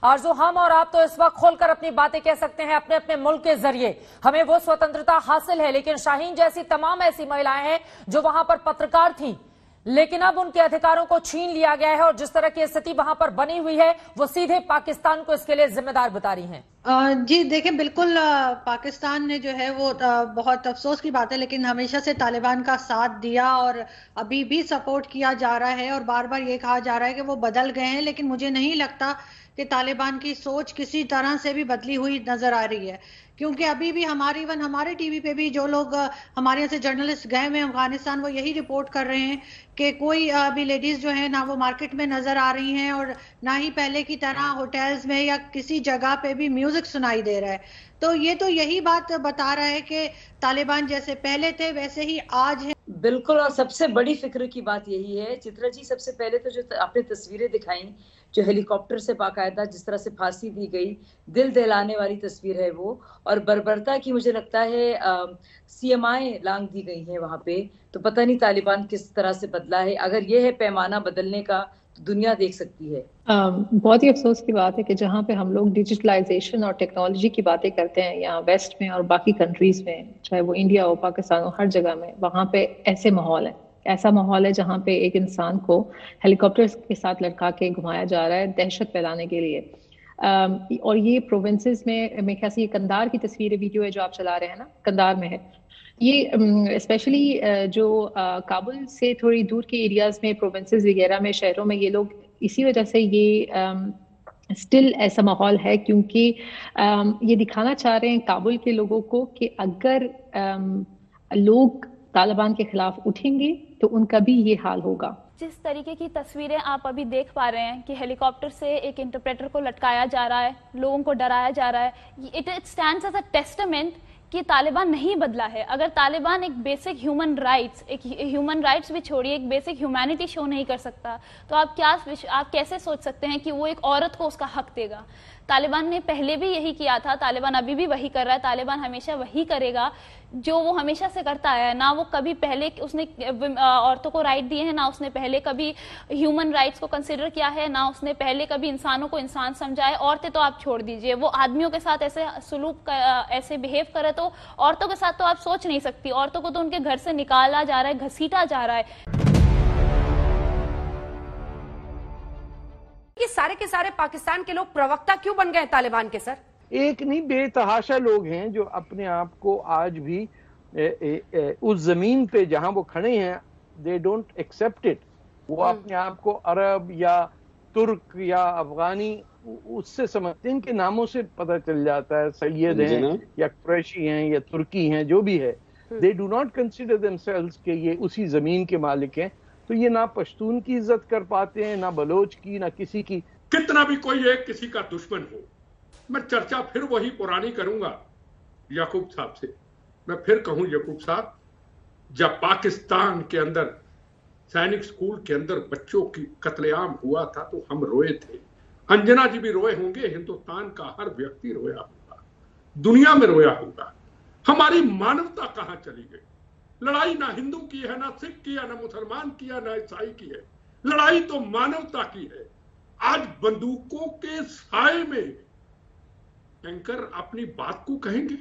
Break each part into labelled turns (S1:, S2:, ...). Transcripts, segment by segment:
S1: आरजू, हम और आप तो इस वक्त खोलकर अपनी बातें कह सकते हैं अपने अपने मुल्क के जरिए, हमें वो स्वतंत्रता हासिल है, लेकिन शाहीन जैसी तमाम ऐसी महिलाएं हैं जो वहां पर पत्रकार थी, लेकिन अब उनके अधिकारों को छीन लिया गया है और जिस तरह की स्थिति वहां पर बनी हुई है वो सीधे पाकिस्तान को इसके लिए जिम्मेदार बता रही हैं।
S2: जी देखिए, बिल्कुल पाकिस्तान ने जो है वो बहुत अफसोस की बात है, लेकिन हमेशा से तालिबान का साथ दिया और अभी भी सपोर्ट किया जा रहा है और बार बार ये कहा जा रहा है कि वो बदल गए हैं, लेकिन मुझे नहीं लगता कि तालिबान की सोच किसी तरह से भी बदली हुई नजर आ रही है, क्योंकि अभी भी हमारे टीवी पे भी जो लोग हमारे यहाँ से जर्नलिस्ट गए हुए अफगानिस्तान, वो यही रिपोर्ट कर रहे हैं कि कोई अभी लेडीज जो है ना वो मार्केट में नजर आ रही हैं और ना ही पहले की तरह होटल्स में या किसी जगह पे भी म्यूजिक सुनाई दे रहा है। तो ये तो यही बात बता रहा है कि तालिबान जैसे पहले थे वैसे ही आज है।
S3: बिल्कुल, और सबसे बड़ी फिक्र की बात यही है चित्रा जी, सबसे पहले तो जो आपने तस्वीरें दिखाई जो हेलीकॉप्टर से बाकायदा जिस तरह से फांसी दी गई, दिल दहलाने वाली तस्वीर है वो, और बर्बरता की मुझे लगता है सीएमआई लांग दी गई है वहां पे। तो पता नहीं तालिबान किस तरह से बदला है, अगर ये है पैमाना बदलने का तो दुनिया देख सकती है।
S4: बहुत ही अफसोस की बात है कि जहाँ पे हम लोग डिजिटलाइजेशन और टेक्नोलॉजी की बातें करते हैं यहाँ वेस्ट में और बाकी कंट्रीज में, चाहे वो इंडिया हो पाकिस्तान हो, हर जगह में वहाँ पे ऐसे माहौल है, ऐसा माहौल है जहाँ पे एक इंसान को हेलीकॉप्टर के साथ लटका के घुमाया जा रहा है दहशत फैलाने के लिए। और ये प्रोविंसेस में, मेरे ख्याल से ये कंधार की तस्वीर वीडियो है जो आप चला रहे हैं ना, कंधार में है ये, स्पेशली जो काबुल से थोड़ी दूर के एरियाज में, प्रोविंसेस वगैरह में, शहरों में ये लोग इसी वजह से ये स्टिल ऐसा माहौल है क्योंकि ये दिखाना चाह रहे हैं काबुल के लोगों को कि अगर लोग तालिबान के खिलाफ उठेंगे तो उनका भी ये हाल होगा।
S5: जिस तरीके की तस्वीरें आप अभी देख पा रहे हैं कि हेलीकॉप्टर से एक इंटरप्रेटर को लटकाया जा रहा है, लोगों को डराया जा रहा है, it stands as a testament कि तालिबान नहीं बदला है। अगर तालिबान एक बेसिक ह्यूमन राइट्स भी छोड़िए, एक बेसिक ह्यूमैनिटी शो नहीं कर सकता, तो आप कैसे सोच सकते हैं कि वो एक औरत को उसका हक देगा। तालिबान ने पहले भी यही किया था, तालिबान अभी भी वही कर रहा है, तालिबान हमेशा वही करेगा जो वो हमेशा से करता आया है। ना वो कभी पहले उसने औरतों को राइट दिए हैं, ना उसने पहले कभी ह्यूमन राइट्स को कंसिडर किया है, ना उसने पहले कभी इंसानों को इंसान समझा है। औरतें तो आप छोड़ दीजिए, वो आदमियों के साथ ऐसे सुलूक ऐसे बिहेव करे तो औरतों के साथ तो आप सोच नहीं सकती। औरतों को तो उनके घर से निकाला जा रहा है, घसीटा जा रहा है।
S1: ये सारे के सारे पाकिस्तान के लोग प्रवक्ता क्यों बन गए तालिबान के? सर,
S6: एक नहीं, बेतहाशा लोग हैं जो अपने आप को आज भी उस जमीन पे जहां वो खड़े हैं, दे डोंट एक्सेप्ट इट। वो अपने आप को अरब या तुर्क या अफगानी उससे समझते हैं, इनके नामों से पता चल जाता है, सैयद हैं या कुरैशी हैं या तुर्की हैं, जो भी है, they do not consider themselves कि ये उसी जमीन के मालिक हैं। तो ये ना पश्तून की इज्जत कर पाते हैं, ना बलोच की, ना किसी की।
S7: कितना भी कोई एक किसी का दुश्मन हो, मैं चर्चा फिर वही पुरानी करूंगा याकूब साहब से। मैं फिर कहूं याकूब साहब, जब पाकिस्तान के अंदर सैनिक स्कूल के अंदर बच्चों की कत्लेआम हुआ था तो हम रोए थे। अंजना जी भी रोए होंगे, हिंदुस्तान का हर व्यक्ति रोया होगा, दुनिया में रोया होगा। हमारी मानवता कहां चली गई? लड़ाई ना हिंदू की है, ना सिख की है, ना मुसलमान की है, ना ईसाई की है, लड़ाई तो मानवता की है। आज बंदूकों के साए में एंकर अपनी बात को कहेंगे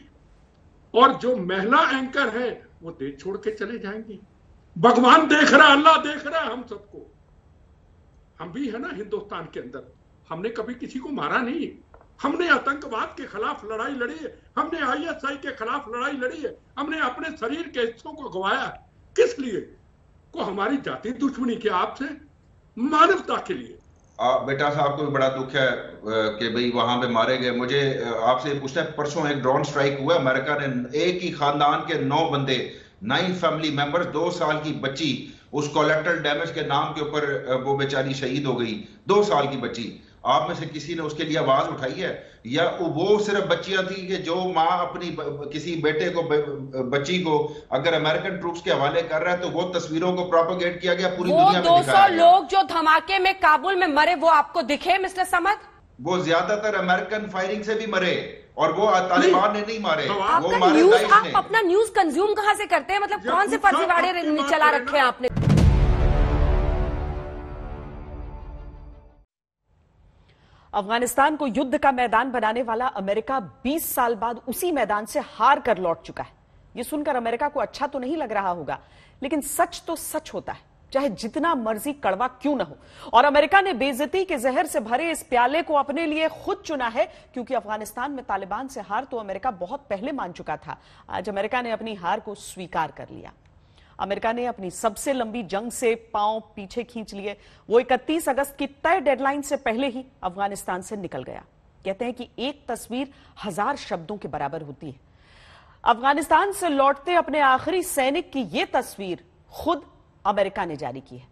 S7: और जो महिला एंकर है वो देश छोड़ के चले जाएंगे। भगवान देख रहा है, अल्लाह देख रहा है हम सबको। हम भी है ना हिंदुस्तान के अंदर, हमने कभी किसी को मारा नहीं, हमने आतंकवाद के खिलाफ लड़ाई लड़ी है, हमने आईएसआई के खिलाफ लड़ाई लड़ी है, हमने अपने शरीर के हिस्सों को गंवाया। किस लिए? को हमारी जाति दुश्मनी के आपसे, मानवता के लिए।
S8: बेटा साहब को भी बड़ा दुख है कि भाई वहां पे मारे गए। मुझे आपसे पूछना है, परसों एक ड्रोन स्ट्राइक हुआ, अमेरिका ने एक ही खानदान के 9 बंदे, 9 फैमिली मेंबर्स, 2 साल की बच्ची, उस कोलेक्टर डैमेज के नाम के ऊपर वो बेचारी शहीद हो गई, 2 साल की बच्ची। आप में से किसी ने उसके लिए आवाज उठाई है? या वो सिर्फ बच्चियां थी कि जो माँ अपनी किसी बेटे को, बच्ची को अगर अमेरिकन ट्रूप्स के हवाले कर रहा है तो वो तस्वीरों को प्रोपेगेट किया गया, पूरी दुनिया में दिखाया गया।
S1: 200 लोग जो धमाके में काबुल में मरे वो आपको दिखे मिस्टर समद?
S8: वो ज्यादातर अमेरिकन फायरिंग से भी मरे और वो तालिबान ने नहीं मारे, वो मारे
S1: न्यूज,
S8: दाइश ने।
S1: आप अपना न्यूज कंज्यूम कहां से करते हैं? मतलब कौन से फर्जीवाड़े चला रखे हैं आपने?
S9: अफगानिस्तान को युद्ध का मैदान बनाने वाला अमेरिका 20 साल बाद उसी मैदान से हार कर लौट चुका है। यह सुनकर अमेरिका को अच्छा तो नहीं लग रहा होगा, लेकिन सच तो सच होता है, चाहे जितना मर्जी कड़वा क्यों न हो। और अमेरिका ने बेइज्जती के जहर से भरे इस प्याले को अपने लिए खुद चुना है, क्योंकि अफगानिस्तान में तालिबान से हार तो अमेरिका बहुत पहले मान चुका था। आज अमेरिका ने अपनी हार को स्वीकार कर लिया। अमेरिका ने अपनी सबसे लंबी जंग से पांव पीछे खींच लिए। वो 31 अगस्त की तय डेडलाइन से पहले ही अफगानिस्तान से निकल गया। कहते हैं कि एक तस्वीर 1000 शब्दों के बराबर होती है। अफगानिस्तान से लौटते अपने आखिरी सैनिक की यह तस्वीर खुद अमेरिका ने जारी की है,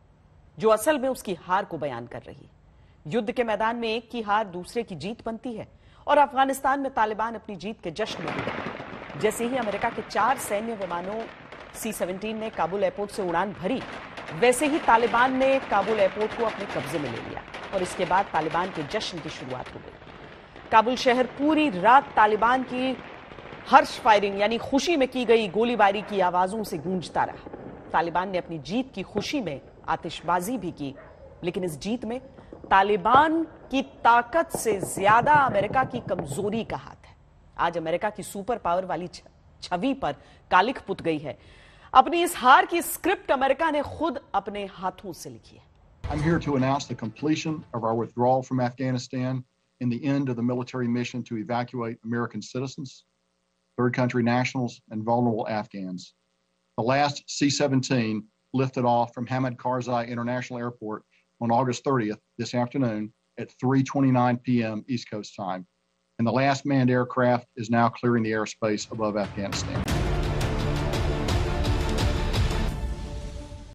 S9: जो असल में उसकी हार को बयान कर रही है। युद्ध के मैदान में एक की हार दूसरे की जीत बनती है, और अफगानिस्तान में तालिबान अपनी जीत के जश्न में डूबे। जैसे ही अमेरिका के 4 सैन्य विमानों C-17 ने काबुल एयरपोर्ट से उड़ान भरी, वैसे ही तालिबान ने काबुल एयरपोर्ट को अपने कब्जे में ले लिया, और इसके बाद तालिबान के जश्न की शुरुआत हो गई। काबुल शहर पूरी रात तालिबान की हर्ष फायरिंग यानी खुशी में की गई गोलीबारी की आवाजों से गूंजता रहा। तालिबान ने अपनी जीत की खुशी में आतिशबाजी भी की, लेकिन इस जीत में तालिबान की ताकत से ज्यादा अमेरिका की कमजोरी का हाथ है। आज अमेरिका की सुपर पावर वाली छवि पर कालिख पुत गई है। अपनी इस हार की स्क्रिप्ट अमेरिका ने खुद अपने हाथों से लिखी है।
S10: I'm here to announce the completion of our withdrawal from Afghanistan and the end of the military mission to evacuate American citizens, third country nationals, and vulnerable Afghans. The last C-17 lifted off from Hamid Karzai International Airport on August 30th this afternoon at 3:29 p.m. East Coast time. And the last manned aircraft is now clearing the airspace above Afghanistan.